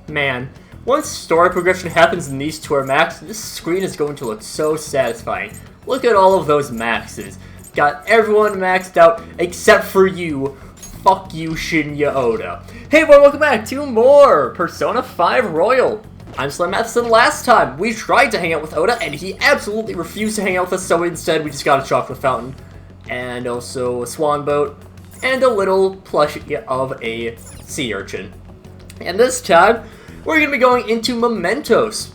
Man, once story progression happens and these two are maxed, this screen is going to look so satisfying. Look at all of those maxes. Got everyone maxed out except for you. Fuck you, Shinya Oda. Hey everyone, welcome back to more Persona 5 Royal. I'm SlayerMathis, and last time we tried to hang out with Oda and he absolutely refused to hang out with us, so instead we just got a chocolate fountain. And also a swan boat. And a little plushie of a sea urchin. And this time, we're going to be going into Mementos.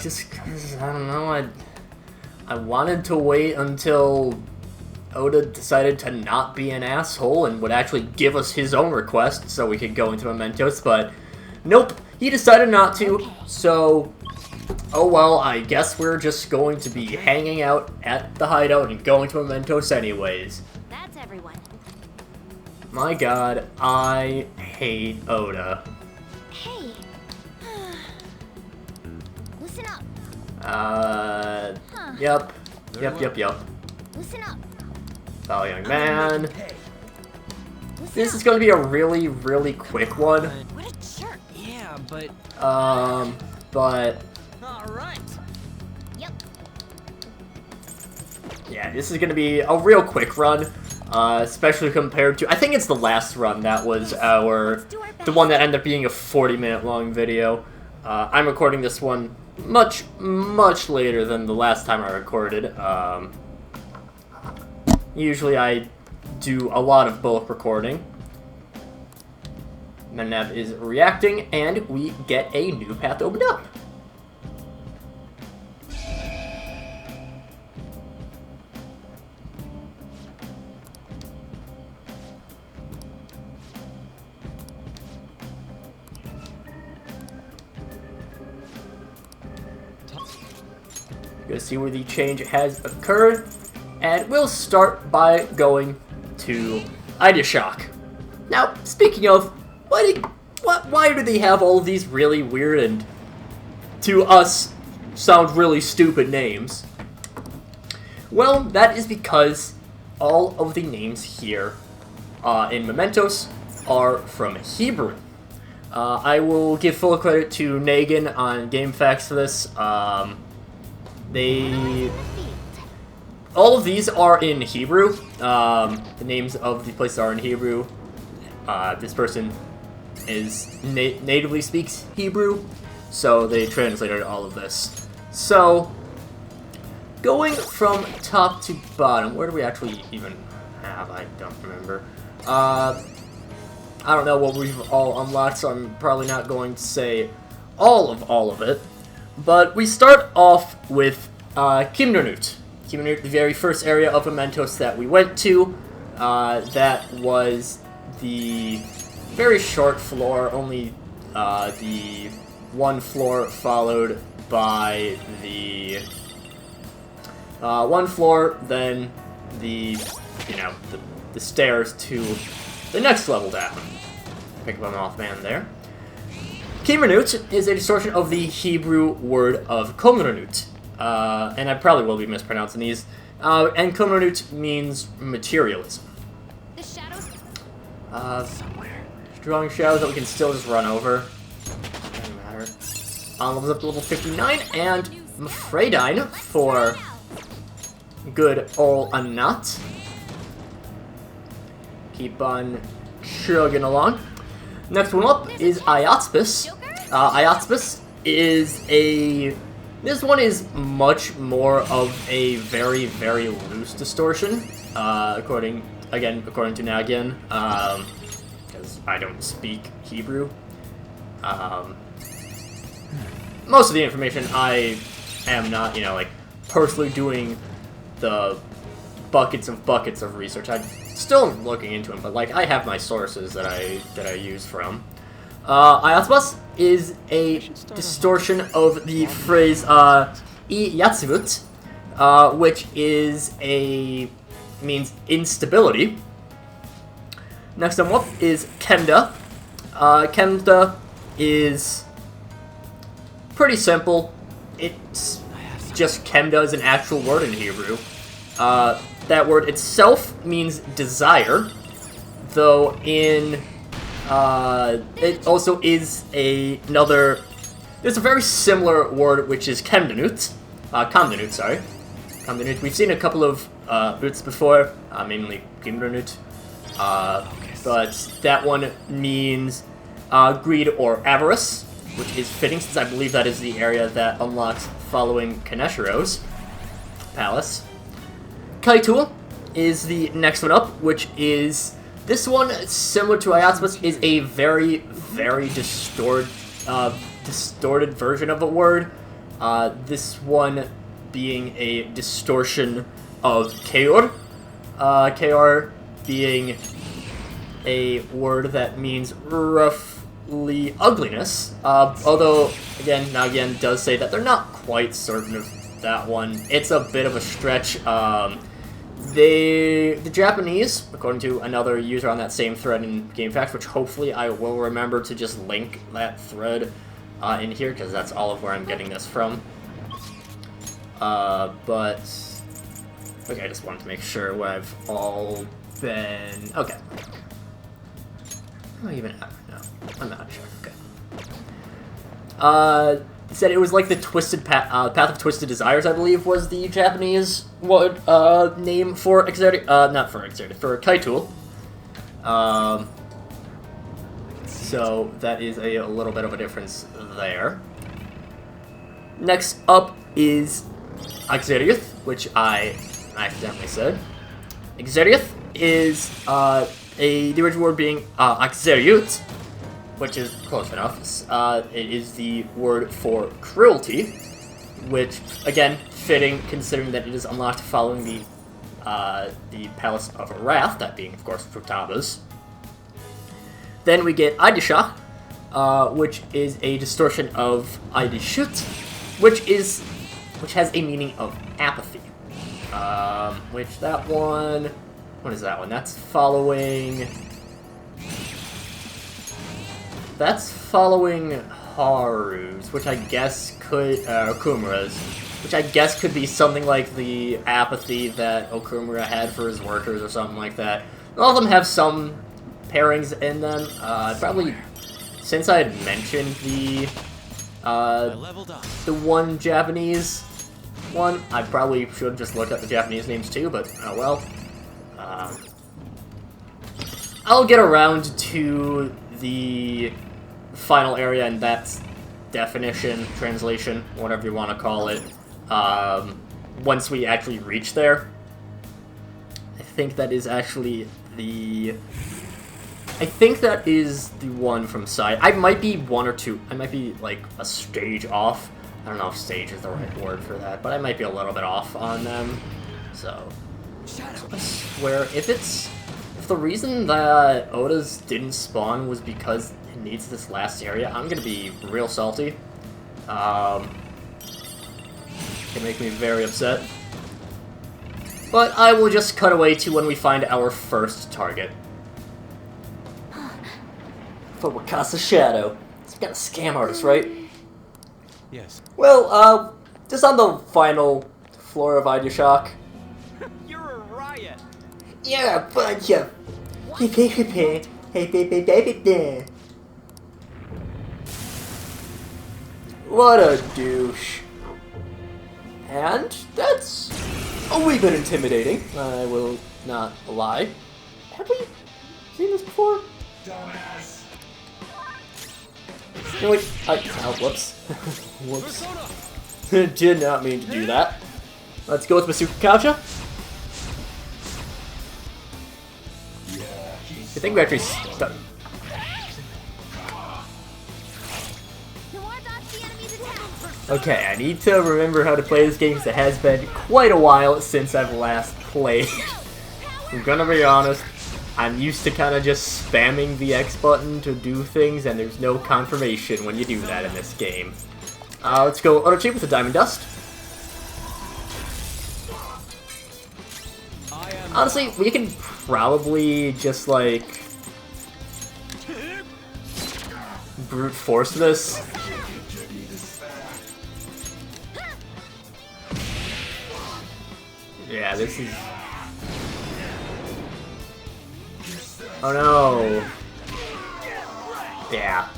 Just because, I don't know, I wanted to wait until Oda decided to not be an asshole and would actually give us his own request so we could go into Mementos, but nope, he decided not to, so oh well, I guess we're just going to be hanging out at the hideout and going to Mementos anyways. That's everyone. My god, I hate Oda. Hey. Listen up. Yep. Listen up. Oh, young man. This is going to be a really, really quick one. What a jerk. Yeah, but... but... Alright. Yep. Yeah, this is going to be a real quick run. Especially compared to... I think it's the last run that was the one that ended up being a 40-minute long video. I'm recording this one much, much later than the last time I recorded. Usually I do a lot of bulk recording. Mementos is reacting, and we get a new path opened up. Gonna see where the change has occurred. And we'll start by going to Idea Shock. Now, speaking of, why do they have all of these really weird and, to us, sound really stupid names? Well, that is because all of the names here in Mementos are from Hebrew. I will give full credit to Nagin on GameFAQs for this. All of these are in Hebrew. The names of the places are in Hebrew. This person natively speaks Hebrew, so they translated all of this. So, going from top to bottom, where do we actually even have? I don't remember. I don't know what we've all unlocked, so I'm probably not going to say all of it. But we start off with Kimnonut. Kimnonut, the very first area of Mementos that we went to. That was the very short floor, only the one floor followed by the one floor, then the stairs to the next level down. Pick up an Mothman there. Kimnonut is a distortion of the Hebrew word of Komronut. And I probably will be mispronouncing these. And Komronut means materialism. The shadows. Somewhere. Strong shadows that we can still just run over. Doesn't matter. Levels up to level 59, and Mafredine for good ol' a nut. Keep on chugging along. Next one up is Iotspis. Iotspis is a... This one is much more of a very, very loose distortion, according to Nagin, because I don't speak Hebrew. Most of the information I am not, personally doing the buckets of research. I'm still looking into them, but, I have my sources that I use from. Iotspis is a distortion of the phrase I-Yatsivut, which means instability. Next up is Kemda. Kemda is pretty simple. It's just Kemda is an actual word in Hebrew. That word itself means desire, though in It also is another... There's a very similar word, which is Kamdenut. Kamdenut, sorry. Kamdenut. We've seen a couple of roots before, mainly Kimdenut. But that one means greed or avarice, which is fitting since I believe that is the area that unlocks following Kaneshiro's palace. Kaitul is the next one up, which is... This one, similar to Ayatsubas, is a very, very distorted version of a word. This one being a distortion of Keor. Keor being a word that means roughly ugliness. Although, again, Nagian does say that they're not quite certain of that one. It's a bit of a stretch. The Japanese, according to another user on that same thread in GameFAQs, which hopefully I will remember to just link that thread in here, because that's all of where I'm getting this from. But... Okay, I just wanted to make sure where I've all been... Okay. Am I even at right now? I'm not sure. Okay. Said it was like the Twisted Path of Twisted Desires, I believe, was the Japanese word name for not for for Kaitul. So that is a little bit of a difference there. Next up is Xeriath, which I accidentally said. Xeriath is the original word being Xeriut, which is close enough. It is the word for cruelty, which, again, fitting considering that it is unlocked following the Palace of Wrath, that being, of course, Futaba's. Then we get Aidishah, which is a distortion of Aidishut, which has a meaning of apathy. Which that one... What is that one? That's following Haru's, which I guess could... Okumura's, which I guess could be something like the apathy that Okumura had for his workers or something like that. All of them have some pairings in them. Probably, since I had mentioned the one Japanese one, I probably should just look up the Japanese names too, but oh well. I'll get around to the final area, and that's definition, translation, whatever you want to call it, once we actually reach there. I think that is actually the... I think that is the one from side. I might be one or two. I might be, like, a stage off. I don't know if stage is the right word for that, but I might be a little bit off on them. So I swear, if the reason that Oda's didn't spawn was because it needs this last area, I'm gonna be real salty. It can make me very upset. But I will just cut away to when we find our first target. For Wakasa Shadow. It's got a scam artist, right? Yes. Well, just on the final floor of Aidishah. You're a riot. Yeah, but yeah. What a douche. And that's a wee bit intimidating, I will not lie. Have we seen this before? Dumbass. No, wait, whoops. Whoops. Did not mean to do that. Let's go with Masuka Kaucha. I think we actually stuck. Okay, I need to remember how to play this game because it has been quite a while since I've last played. I'm gonna be honest, I'm used to kind of just spamming the X button to do things, and there's no confirmation when you do that in this game. Let's go Auto Cheat with the Diamond Dust. Honestly, we can probably just, like, brute force this. Yeah, this is... Oh no! Yeah.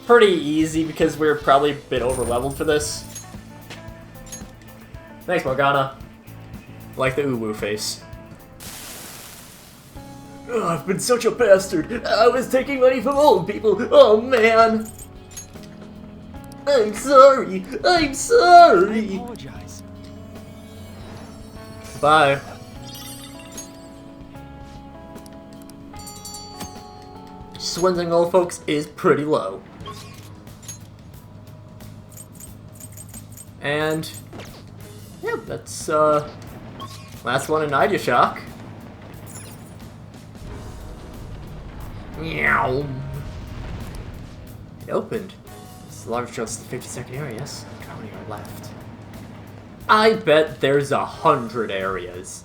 Pretty easy because we're probably a bit over-leveled for this. Thanks, Morgana. Like the uwu face. Oh, I've been such a bastard. I was taking money from old people. Oh, man. I'm sorry. I'm I sorry. apologize. Bye. Swindling old folks is pretty low. And yeah, that's last one in Idea Shock. Meow. It opened. It's large, just the 50-second area, yes? How many are left? I bet there's 100 areas.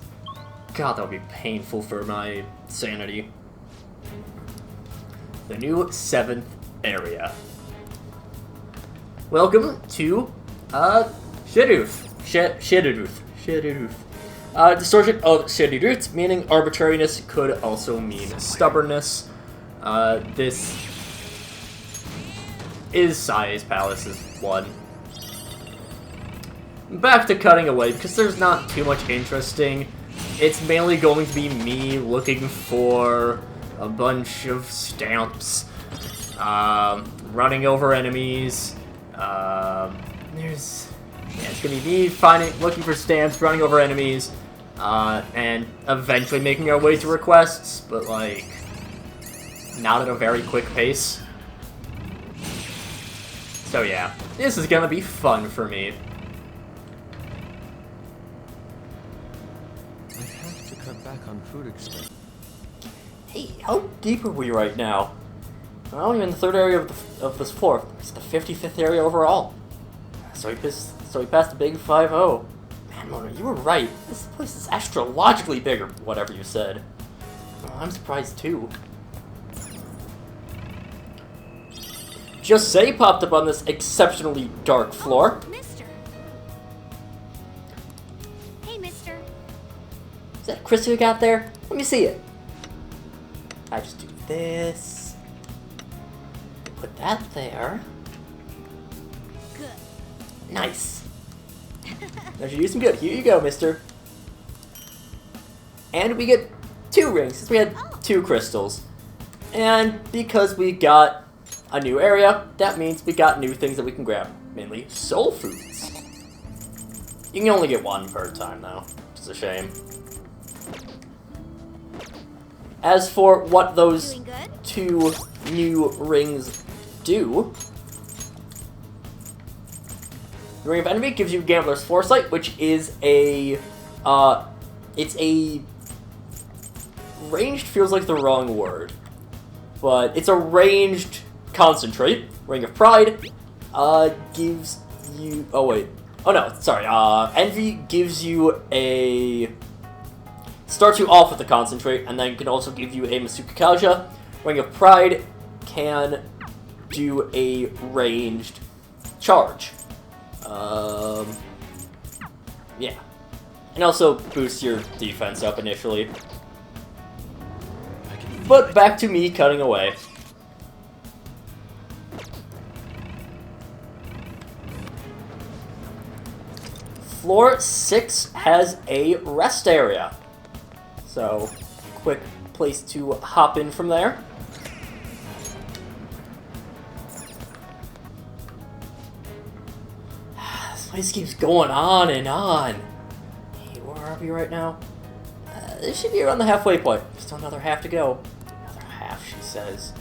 God, that would be painful for my sanity. The new 7th area. Welcome to, Shadooth. Shadooth. Distortion of Shadooth, meaning arbitrariness, could also mean stubbornness. This is Sai's Palace's one. Back to cutting away, because there's not too much interesting. It's mainly going to be me looking for a bunch of stamps, running over enemies. It's gonna be me looking for stamps, running over enemies, and eventually making our way to requests, but like not at a very quick pace. So yeah, this is gonna be fun for me. I have to cut back on food expense. Hey, how deep are we right now? We're only in the 3rd area of this floor. It's the 55th area overall. So we passed the big 5-0. Man, Mona, you were right. This place is astrologically big, or whatever you said. Well, I'm surprised too. Just say popped up on this exceptionally dark floor. Oh, mister. Hey, mister. Is that Chris you got there? Let me see it. I just do this. Put that there. Good. Nice. That should do some good. Here you go, mister. And we get 2 rings, since we had 2 crystals. And because we got a new area, that means we got new things that we can grab. Mainly soul foods. You can only get 1 per time, though. Which is a shame. As for what those Doing good? 2 new rings do, the Ring of Enemy gives you Gambler's Foresight, which is a, it's a ranged feels like the wrong word, but it's a ranged concentrate. Ring of Pride, gives you, Envy gives you a, starts you off with a concentrate, and then can also give you a Masuka Kauja. Ring of Pride can do a ranged charge. Yeah. And also boosts your defense up initially. But back to me cutting away. Floor 6 has a rest area. So, quick place to hop in from there. This place keeps going on and on. Hey, where are we right now? This should be around the halfway point. Still another half to go. Another half, she says.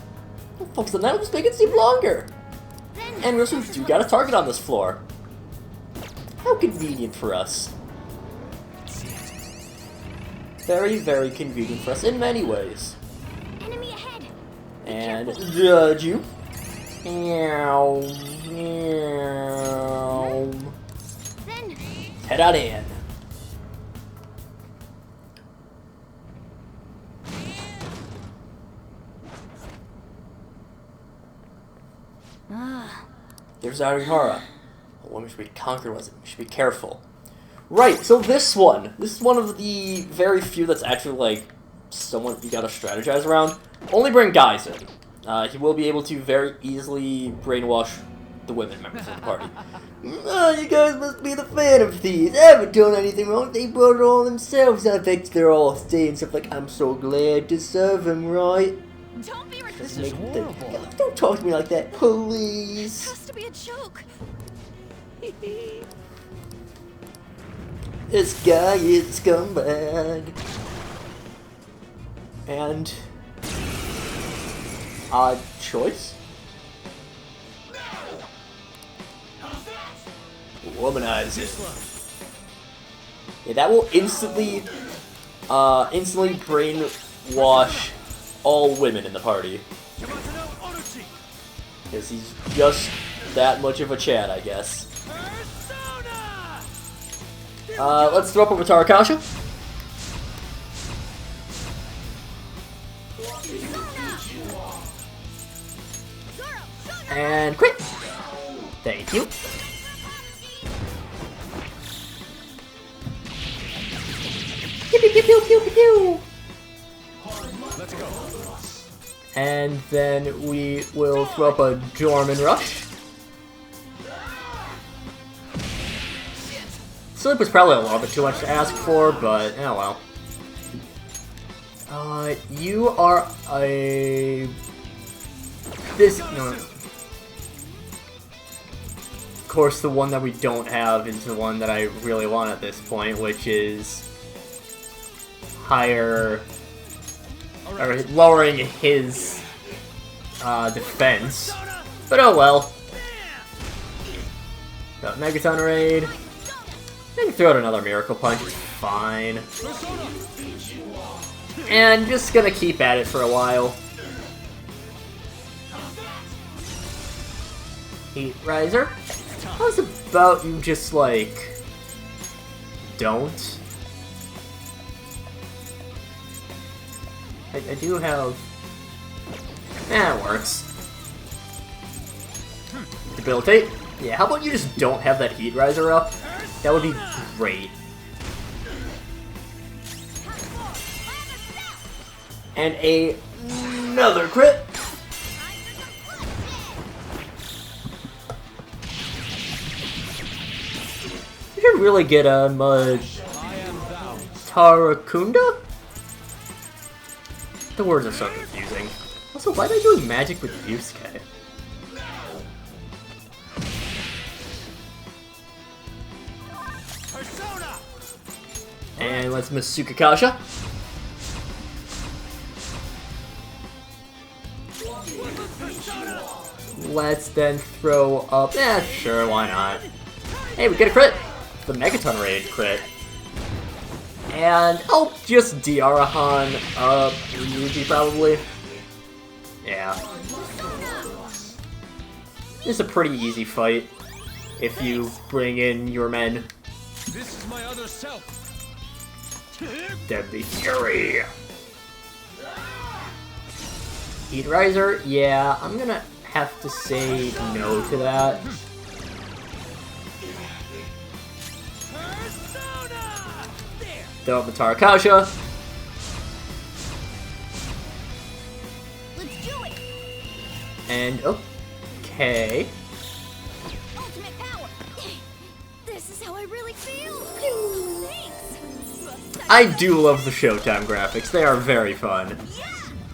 Oh, folks, the night was making it seem longer. And we also do got a target on this floor. How convenient for us. Very, very convenient for us in many ways. Enemy ahead. And judge you. Meow. Meow. Then. Head on in. There's Arihara. A woman should be conquered, was it? We should be careful. Right, so this is one of the very few that's actually, like, someone you gotta strategize around. Only bring guys in. he will be able to very easily brainwash the women members of the party. Oh, you guys must be the fan of these. I haven't done anything wrong. They brought it all themselves. I bet they're all saying stuff like, I'm so glad to serve him, right? Don't be ridiculous. This is horrible. Don't talk to me like that, please. It has to be a joke. This guy is scumbag. And... odd choice? Womanize it. Yeah, that will instantly brainwash all women in the party. Because he's just that much of a Chad, I guess. Let's throw up a Tarakasha. And quit. Thank you. Pew, pew, pew, pew, pew, pew. Let's go. And then we will throw up a Dorman Rush. Sleep was probably a little bit too much to ask for, but oh well. You are a... This... No. Of course, the one that we don't have is the one that I really want at this point, which is... higher... or lowering his defense. But oh well. Got Megaton Raid. I can throw out another Miracle Punch, it's fine. And just gonna keep at it for a while. Heat Riser. How's about you just like... don't? I do have... That works. Debilitate? Yeah, how about you just don't have that Heat Riser up? That would be great. And another crit! You should really get a Tarakunda? The words are so confusing. Also, why am I doing magic with Yusuke? And let's miss Sukakasha. Let's then throw up... sure, why not? Hey, we get a crit! The Megaton Raid crit. And I'll just Diarahan up Ryuji, probably. Yeah. This is a pretty easy fight if you bring in your men. This is my other self. Deadly Fury. Heat Riser? Yeah, I'm gonna have to say no to that. Throw up the Tarakasha. Let's do it. And okay. Ultimate power. This is how I really feel. Thanks. I do love the Showtime graphics. They are very fun.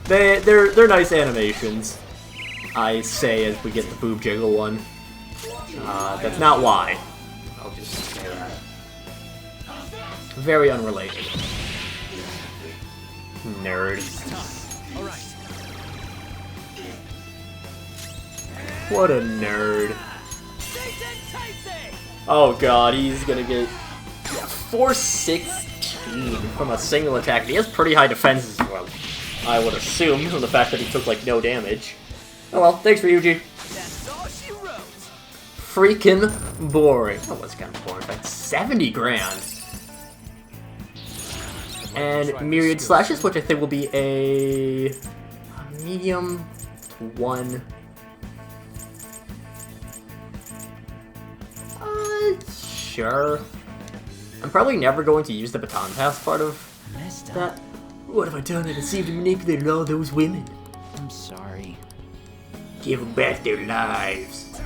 They're nice animations. I say as we get the boob jiggle one. That's not why. I'll just say that. Very unrelated. Nerd. What a nerd. Oh god, he's gonna get 416 from a single attack. He has pretty high defense as well, I would assume, from the fact that he took like no damage. Oh well, thanks Ryuji. Freaking boring. That was kind of boring. In fact, 70 grand. And Myriad Slashes, which I think will be a medium to 1. Sure. I'm probably never going to use the baton pass part of that. What have I done? I deceived and manipulated all those women. I'm sorry. Give them back their lives.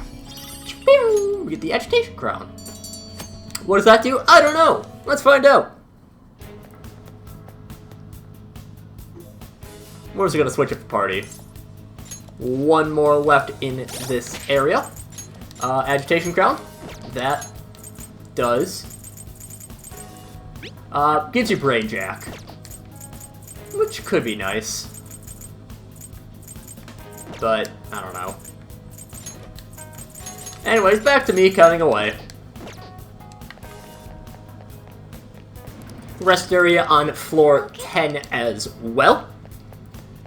We get the agitation crown. What does that do? I don't know. Let's find out. We're just gonna switch up the party. One more left in this area. Agitation crown. That does. Gives you Brain Jack. Which could be nice. But, I don't know. Anyways, back to me cutting away. Rest area on floor 10 as well.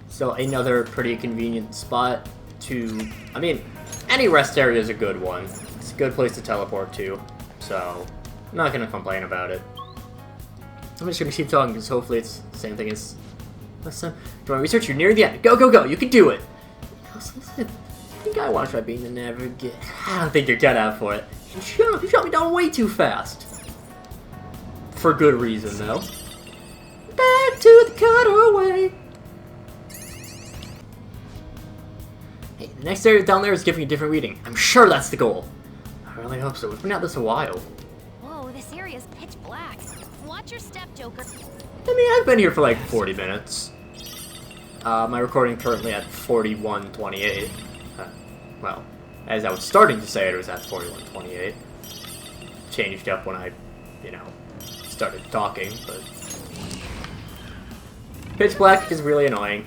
So another pretty convenient spot to... I mean, any rest area is a good one. It's a good place to teleport to. So, I'm not going to complain about it. I'm just going to keep talking because hopefully it's the same thing as last time. Do you want to research? You're near the end. Go, go, go. You can do it. I think I want to try being the navigator. I don't think you're cut out for it. You shot me down way too fast. For good reason, though. Back to the cutaway. Hey, the next area down there is giving a different reading. I'm sure that's the goal. I really hope so. We've been at this a while. Whoa, this area's pitch black. Watch your step, Joker. I mean, I've been here for like 40 minutes. My recording currently at 41:28. Well, as I was starting to say it was at 41:28. Changed up when I, you know, started talking, but... Pitch black is really annoying.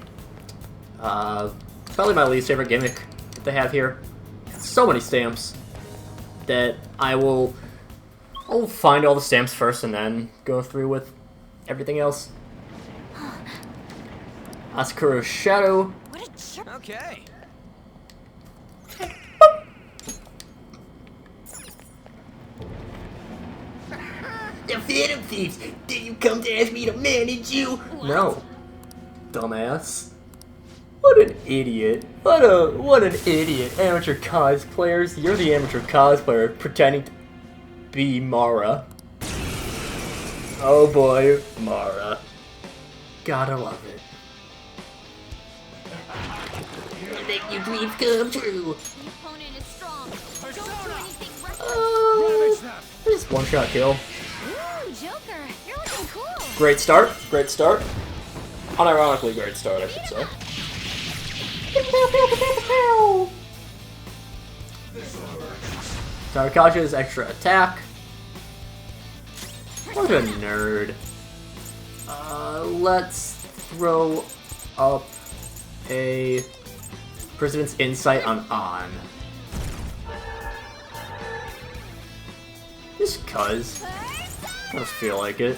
Probably my least favorite gimmick that they have here. So many stamps that I'll find all the stamps first and then go through with everything else. Asakura's Shadow. What a jerk. Okay. The Phantom Thieves! Did you come to ask me to manage you? What? No. Dumbass. What an idiot. What an idiot. Amateur cosplayers. You're the amateur cosplayer pretending to be Mara. Oh boy, Mara. Gotta love it. Make your dreams come true. The opponent is strong. Don't do Persona! anything reckless. Ravage snap! Just one-shot kill. Ooh, Joker, you're looking cool. Great start. Great start. Unironically great start, I should say. Tarakacha's extra attack. What a nerd. Let's throw up a President's Insight on On. Just cuz. I just feel like it.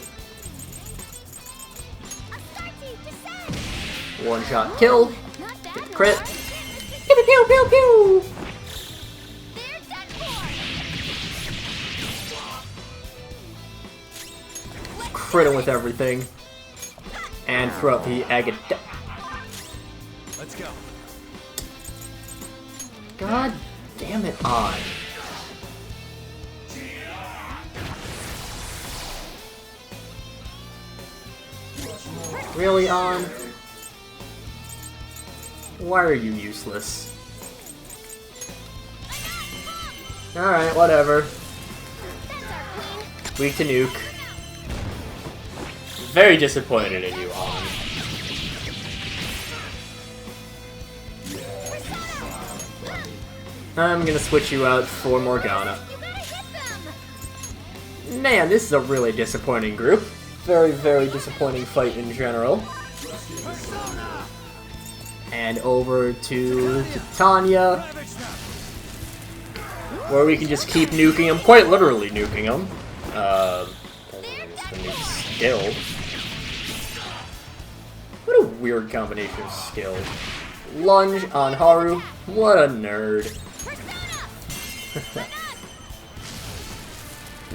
One shot kill. Not bad. Crit. Pew pew pew pew. They're done for. Crit him with everything. And throw up the Agate. Let's go. God damn it, On. Really, On? Why are you useless? Alright, whatever. Weak to nuke. Very disappointed in you, On. I'm gonna switch you out for Morgana. You gotta hit them. Man, this is a really disappointing group. Very, very disappointing fight in general. Persona! And over to Titania, Ravage snap! where we can just keep nuking him, quite literally nuking him. It's the new skill. What a weird combination of skills. Lunge on Haru, what a nerd.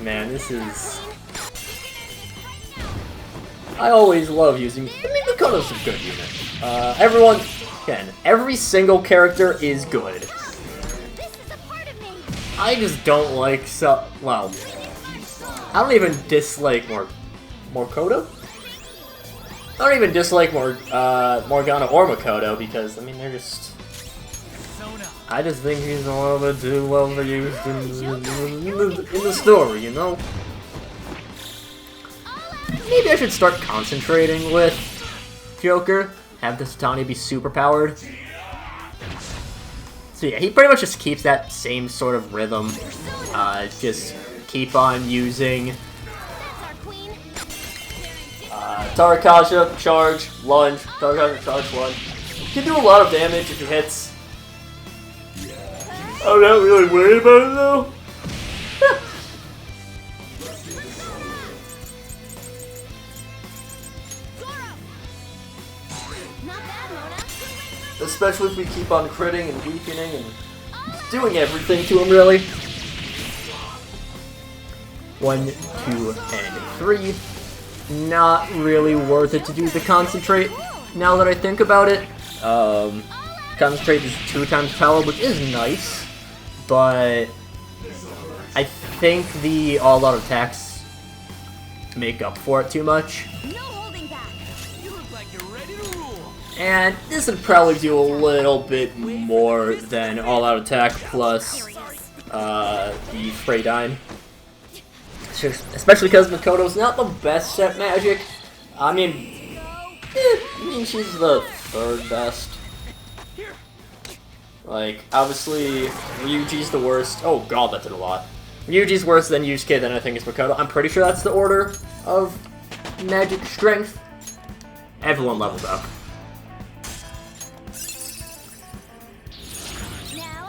Man, this is... I always love using... I mean, Mikoto's a good unit. Everyone... Again, every single character is good. This is a part of me. I just don't like so... Well... I don't even dislike Morgana? I don't even dislike Morgana or Makoto because, I mean, they're just... Persona. I just think he's a little bit too overused in the story, you know? Maybe I should start concentrating with Joker. Have this Tani be super powered. So yeah, he pretty much just keeps that same sort of rhythm. Just keep on using Tarakaja, charge, lunge, Tarakaja, charge, lunge. Can do a lot of damage if he hits. I'm not really worried about it though. Especially if we keep on critting and weakening and doing everything to him, really. 1, 2, and 3. Not really worth it to do the concentrate, now that I think about it. Concentrate is 2 times power, which is nice, but I think the all-out attacks make up for it too much. And this would probably do a little bit more than all-out attack plus the Freydyne. Especially because Makoto's not the best at magic. I mean, she's the 3rd best. Like, obviously, Ryuji's the worst. Oh god, that did a lot. Ryuji's worse than Yusuke, then I think it's Makoto. I'm pretty sure that's the order of magic strength. Everyone leveled up.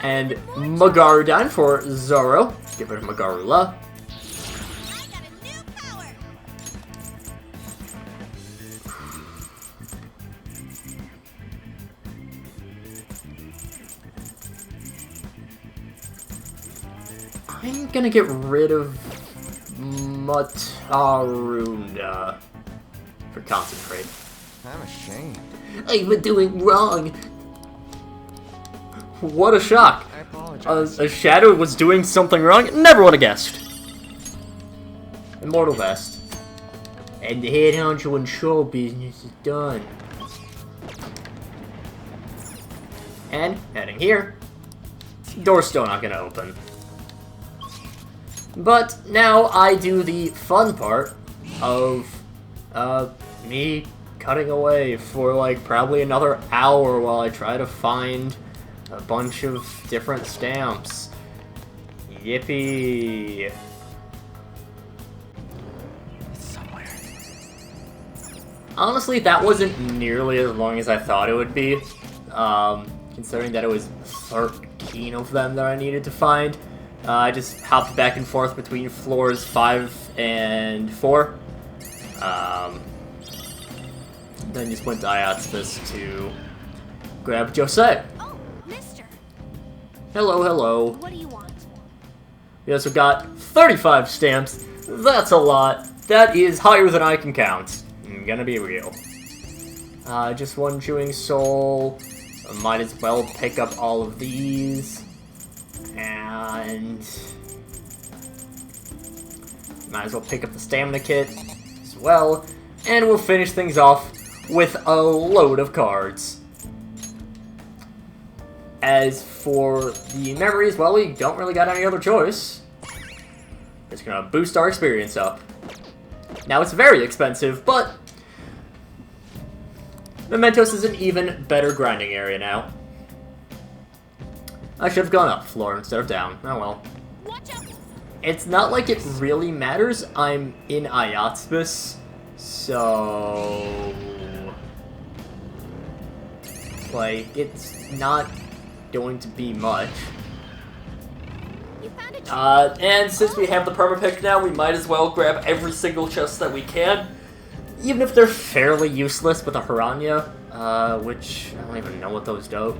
And Magarudyne for Zoro. Get rid of Magarula. I'm gonna get rid of Mataruna for concentrate. I'm ashamed. I've been doing wrong. What a shock. I apologize. A shadow was doing something wrong? Never would have guessed. Immortal Vest. And the head honcho and show business is done. And, heading here. Door's still not gonna open. But now I do the fun part of me cutting away for like probably another hour while I try to find a bunch of different stamps. Yippee! It's somewhere. Honestly, that wasn't nearly as long as I thought it would be, considering that it was 13 of them that I needed to find. I just hopped back and forth between floors 5 and 4. Then just went to Iotspis to grab Jose. Oh, mister. Hello, hello. What do you want? We also got 35 stamps. That's a lot. That is higher than I can count. I'm gonna be real. Just 1 chewing soul. I might as well pick up all of these. And might as well pick up the stamina kit as well. And we'll finish things off with a load of cards. As for the memories, well, we don't really got any other choice. It's gonna boost our experience up. Now, it's very expensive, but Mementos is an even better grinding area now. I should have gone up floor instead of down. Oh well. It's not like it really matters. I'm in Iotspis, so like it's not going to be much. And since we have the permapick now, we might as well grab every single chest that we can, even if they're fairly useless with a Hiranya, which I don't even know what those do.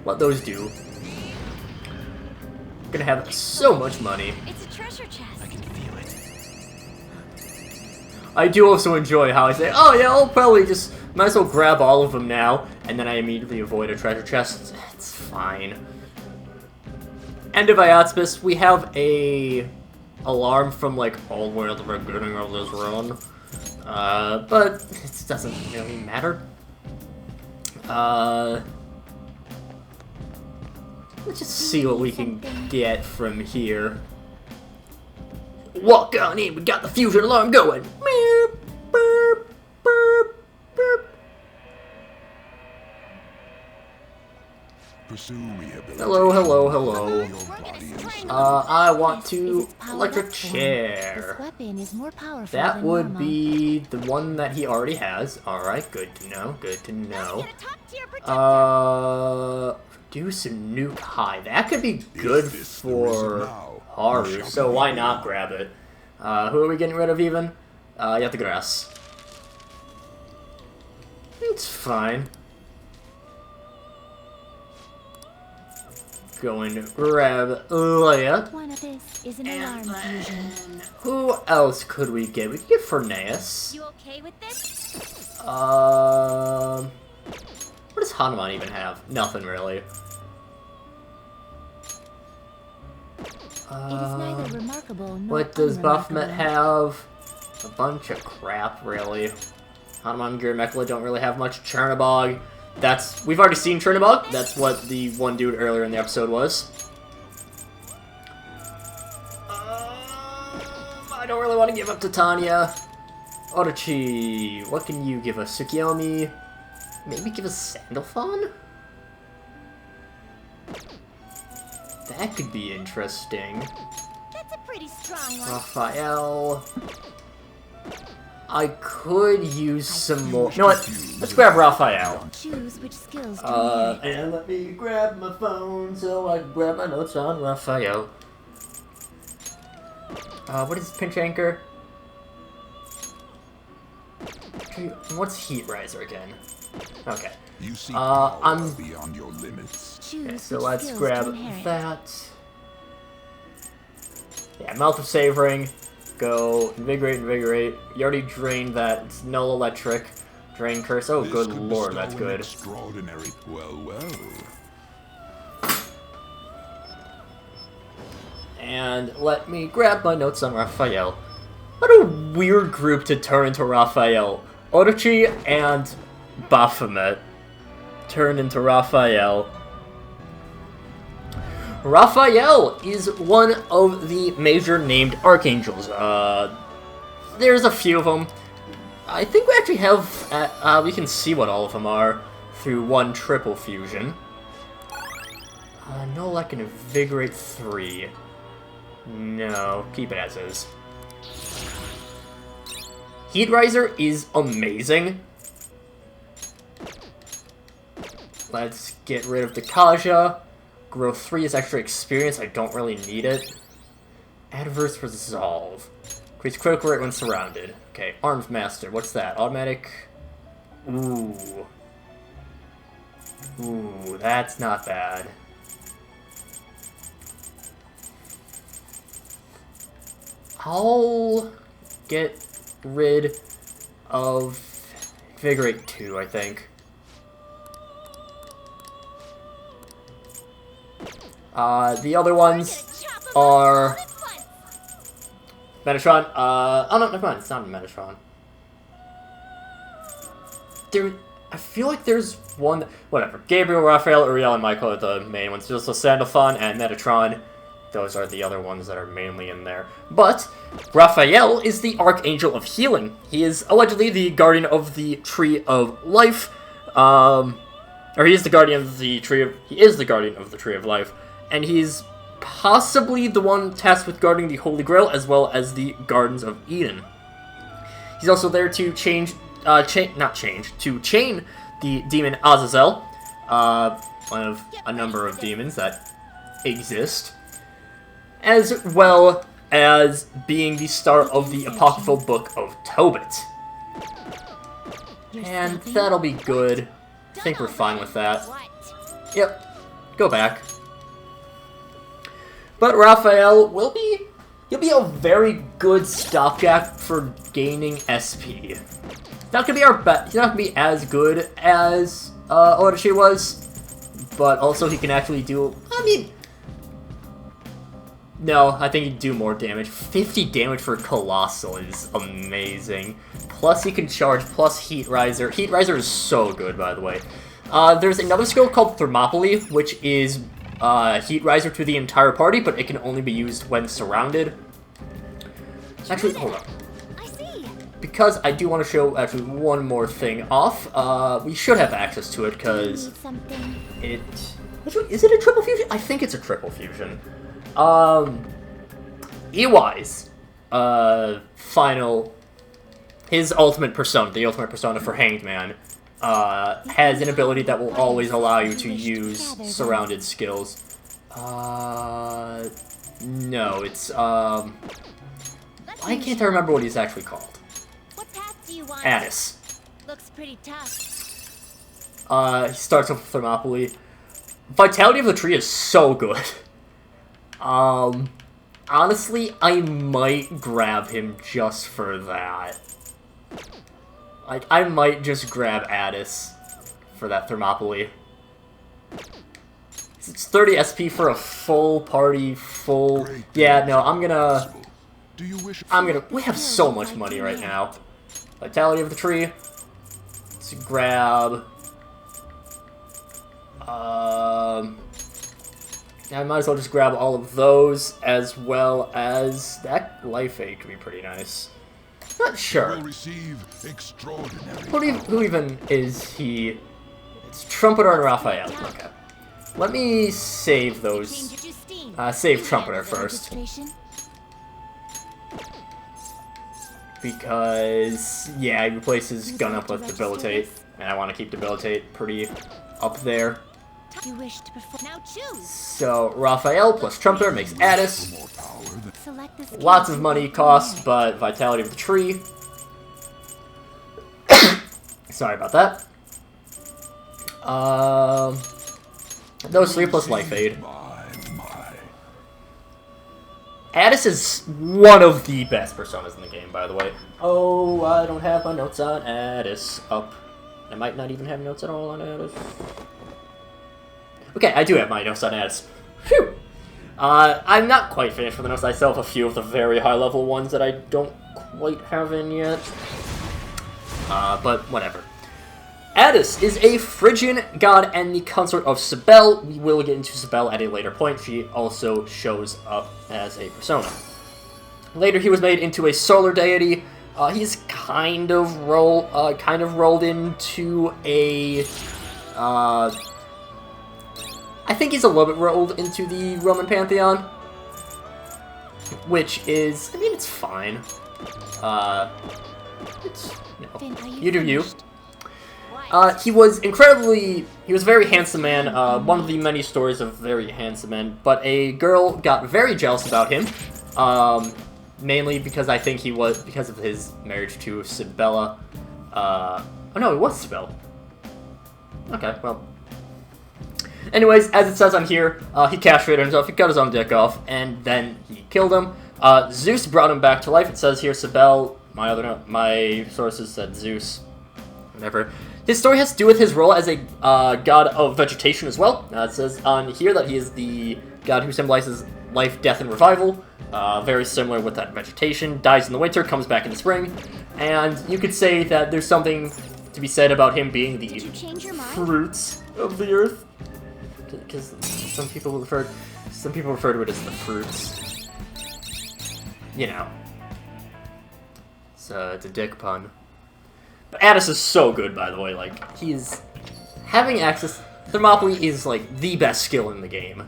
What those do? I'm gonna have so much money. It's a treasure chest. I can feel it. I do also enjoy how I say, oh yeah, I'll probably just, might as well grab all of them now, and then I immediately avoid a treasure chest. It's fine. End of Iotspis, we have a alarm from like all the way at the beginning of this run. But it doesn't really matter. Let's just see what we can get from here. Walk on in, we got the fusion alarm going. Meow, burp, burp, burp. Hello, hello, hello. I want to electric chair. That would be the one that he already has. Alright, good to know, good to know. Deuce and Nuke High. That could be good for Haru, so why not grab it? Who are we getting rid of even? Yeah, the grass. It's fine. Going to grab Leia. SlayerMathis is an alarm fusion. Who else could we get? We could get Ferneas. You okay with this? What does Hanuman even have? Nothing really. It is neither remarkable nor What does Baphomet unremarkable. have? A bunch of crap, really. Hanuman and Mechla don't really have much. Chernobog. We've already seen Chernobog. That's what the one dude earlier in the episode was. I don't really want to give up to Tanya. Orochi, what can you give us? Tsukiyomi? Maybe give us Sandalphon? That could be interesting. That's a pretty strong one. Raphael. I could use some more. You know what? Let's grab Raphael. Choose which skills to inherit. And let me grab my phone so I can grab my notes on Raphael. What is Pinch Anchor? What's Heat Riser again? Okay. You see I'm beyond your limits. Choose okay, so which let's skills grab to inherit. that. Yeah, Mouth of Savoring. Go invigorate, invigorate. You already drained that. It's null electric. Drain curse. Oh, This good could lord, that's bestow an good. Extraordinary. Well. And let me grab my notes on Raphael. What a weird group to turn into Raphael. Orochi and Baphomet turned into Raphael. Raphael is one of the major named archangels. There's a few of them. I think we actually have, we can see what all of them are through one triple fusion. No, I can invigorate 3. No, keep it as is. Heat Riser is amazing. Let's get rid of the Kaja. Growth 3 is extra experience. I don't really need it. Adverse Resolve. Creates critical rate when surrounded. Okay, Arms Master. What's that? Automatic. Ooh. Ooh, that's not bad. I'll get rid of Invigorate 2, I think. The other ones are Metatron. Oh no, never mind. It's not Metatron. I feel like there's one. Whatever. Gabriel, Raphael, Uriel, and Michael are the main ones. There's also Sandalphon and Metatron. Those are the other ones that are mainly in there. But Raphael is the Archangel of Healing. He is allegedly the guardian of the Tree of Life. Or he is the guardian of the Tree of. He is the guardian of the Tree of Life, and he's possibly the one tasked with guarding the Holy Grail as well as the Gardens of Eden. He's also there to chain the demon Azazel, one of a number of demons that exist, as well as being the start of the apocryphal book of Tobit. And that'll be good. I think we're fine with that. Yep. Go back. But Raphael he'll be a very good stopgap for gaining SP. Not gonna be he's not gonna be as good as Orochi was, but also he can actually do. No, I think he'd do more damage. 50 damage for Colossal is amazing. Plus he can charge, plus Heat Riser. Heat Riser is so good, by the way. There's another skill called Thermopylae, which is heat riser to the entire party, but it can only be used when surrounded. Actually, hold on. I see. Because I do want to show actually one more thing off. We should have access to it because Need something. is it a triple fusion? I think it's a triple fusion. EY's his ultimate persona, the ultimate persona for Hanged Man, has an ability that will always allow you to use surrounded skills. No, it's I can't remember what he's actually called. What path do you want? Addis. Looks pretty tough. He starts with Thermopylae. Vitality of the Tree is so good. Honestly, I might grab him just for that. Like, I might just grab Addis for that Thermopylae. It's 30 SP for a full party, full... Yeah, no, I'm gonna... Do you wish? We have so much money right now. Vitality of the Tree. Let's grab... I might as well just grab all of those, as well as... That Life Aid could be pretty nice. Not sure. Will receive extraordinary. Who even is he? It's Trumpeter and Raphael. Okay. Let me save those. Change it to steam. Save Trumpeter first. Registration? Because, yeah, he replaces Gun Up with Debilitate. And I want to keep Debilitate pretty up there. You wish to perform. Now choose. So, Raphael plus Trumpeter makes Addis. More power than Select this. Lots of money cost, but Vitality of the Tree. Sorry about that. Those 3 plus Life Aid. my. Addis is one of the best personas in the game, by the way. Oh, I don't have my notes on Addis up. I might not even have notes at all on Addis. Okay, I do have my notes on Addis. Phew! I'm not quite finished with the notes. I still have a few of the very high-level ones that I don't quite have in yet. But whatever. Addis is a Phrygian god and the consort of Cybele. We will get into Cybele at a later point. She also shows up as a persona. Later, he was made into a solar deity. He's kind of rolled into a... I think he's a little bit rolled into the Roman pantheon, which is, I mean, it's fine. You do you. He was a very handsome man, one of the many stories of very handsome men, but a girl got very jealous about him, mainly because I think because of his marriage to Cybele. Oh no, it was Cybele. Okay, well. Anyways, as it says on here, he castrated himself, he cut his own dick off, and then he killed him. Zeus brought him back to life. It says here Cybele, my sources said Zeus. Whatever. His story has to do with his role as a god of vegetation as well. It says on here that he is the god who symbolizes life, death, and revival. Very similar with that vegetation. Dies in the winter, comes back in the spring. And you could say that there's something to be said about him being the Did you change your mind? fruits of the earth. Because some people refer to it as the fruits. You know. So it's a dick pun. But Addis is so good, by the way. Like, he's having access. Thermopylae is like the best skill in the game.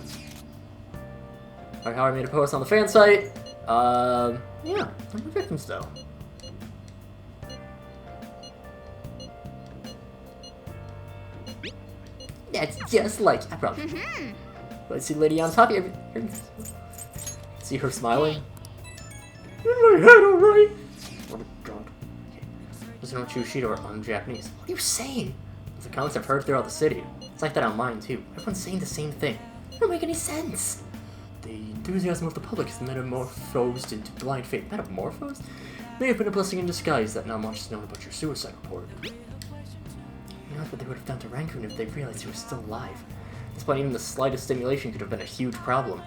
Alright, how I made a post on the fan site. Yeah, I'm the victims though. That's just like I probably. Let's see Lady on top here. See her smiling. In my head, alright. Oh my god. There's no Chushido or un-Japanese. What are you saying? The comments I've heard throughout the city. It's like that online too. Everyone's saying the same thing. It don't make any sense. The enthusiasm of the public is metamorphosed into blind faith. Metamorphosed? May have been a blessing in disguise that not much is known about your suicide report. You know what they would have done to Rangoon if they realized he was still alive. At this point, even the slightest stimulation could have been a huge problem.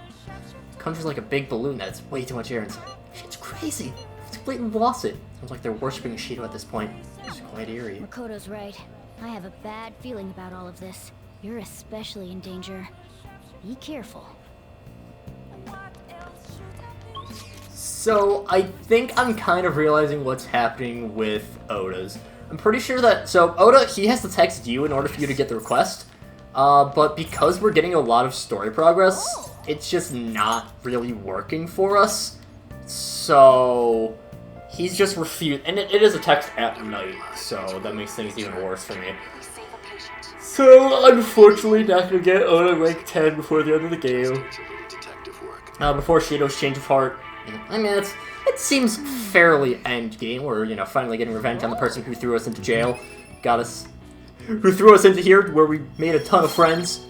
The country's like a big balloon that's way too much air inside. Shit's crazy. It's completely lost it. Sounds like they're worshipping Shido at this point. It's quite eerie. Makoto's right. I have a bad feeling about all of this. You're especially in danger. Be careful. So, I think I'm kind of realizing what's happening with Oda's. I'm pretty sure that... So, Oda, he has to text you in order for you to get the request. But because we're getting a lot of story progress, it's just not really working for us. So, he's just refused. And it is a text at night, so that makes things even worse for me. So, unfortunately, not gonna get Oda rank 10 before the end of the game. Before Shido's change of heart. I mean, it seems fairly end game. We're, you know, finally getting revenge on the person who threw us into jail. Who threw us into here where we made a ton of friends.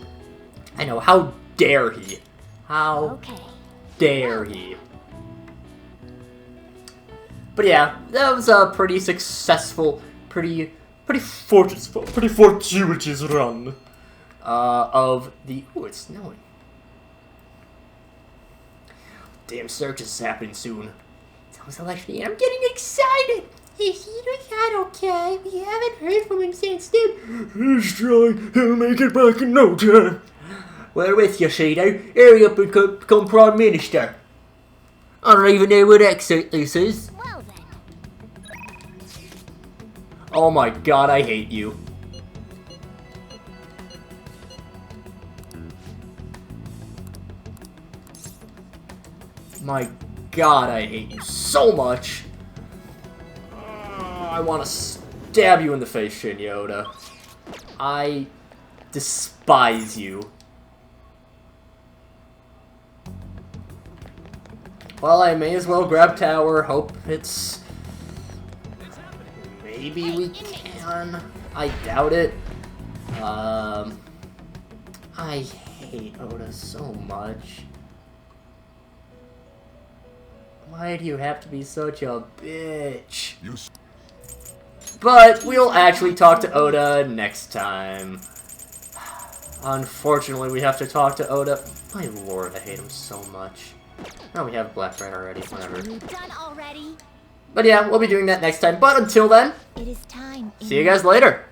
I know, how dare he? How dare he? But yeah, that was a pretty successful, pretty fortuitous run of the... Ooh, it's snowing. Damn search is happening soon. It's almost election year. I'm getting excited! Is Shido's not okay? We haven't heard from him since then. He's trying. He'll make it back in no time. We're with you, Shido. Hurry up and become Prime Minister. I don't even know what accent this is. Well then. Oh my god, I hate you. My god, I hate you so much. I want to stab you in the face, Shin Yoda. I despise you. Well, I may as well grab tower. Hope it's... Maybe we can. I doubt it. I hate Oda so much. Why do you have to be such a bitch? But we'll actually talk to Oda next time. Unfortunately, we have to talk to Oda. My lord, I hate him so much. Oh, we have Black Red already, whatever. Done already? But yeah, we'll be doing that next time. But until then, It is time. see you guys later.